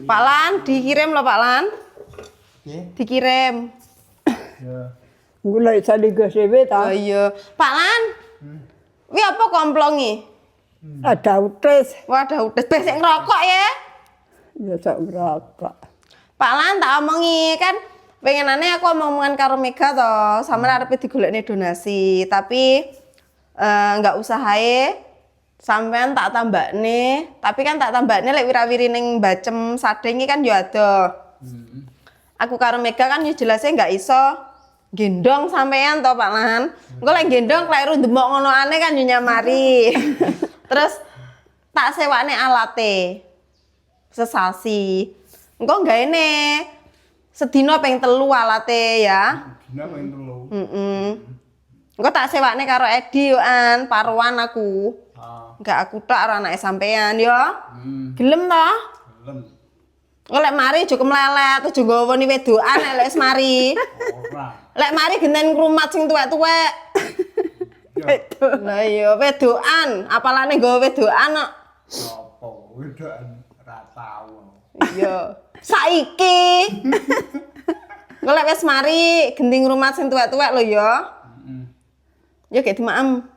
Pak Lan, dikirim loh Pak Lan. Nggih. Dikirim. Ya. Golek saliga dhewe ta. Oh iya. Pak Lan. Wi apa komplongi? Ada utis. Waduh, udah besok ngerokok ya. Ya sak ngerokok. Pak Lan tak omongi kan pengenane aku omongan karo Mega toh, sama arepe digolekne donasi, tapi nggak usah ae. Sampean tak tambakne, tapi kan tak tambakne lek wirawiri ning Bacem Sadeng kan yo ada. Aku karo Mega kan yo jelasnya nggak iso gendong sampean toh Pak Lan. Engko lek gendong kleru ndemok ngono aneh kan yo nyamari. Terus tak sewakne alate. Sesasi. Engko gaene sedina ping 3 alate ya. Dina ping 3. Engko tak sewakne karo Edi yo an, paruan aku. Enggak aku tok karo anake sampean yo. Gelem toh? Gelem. Engko lek mari aja kemlelet, aja nggaweni wedokan lek wis mari. Ora. Lek mari genten ngrumat sing tuwek-tuwek. Lah iya wedokan, apalane nggawa wedokan kok. Apa wedokan ra tau. Iya. Saiki. Engko lek wis mari gending ngrumat sing tuwek-tuwek lho ya. Ya gek dimaem.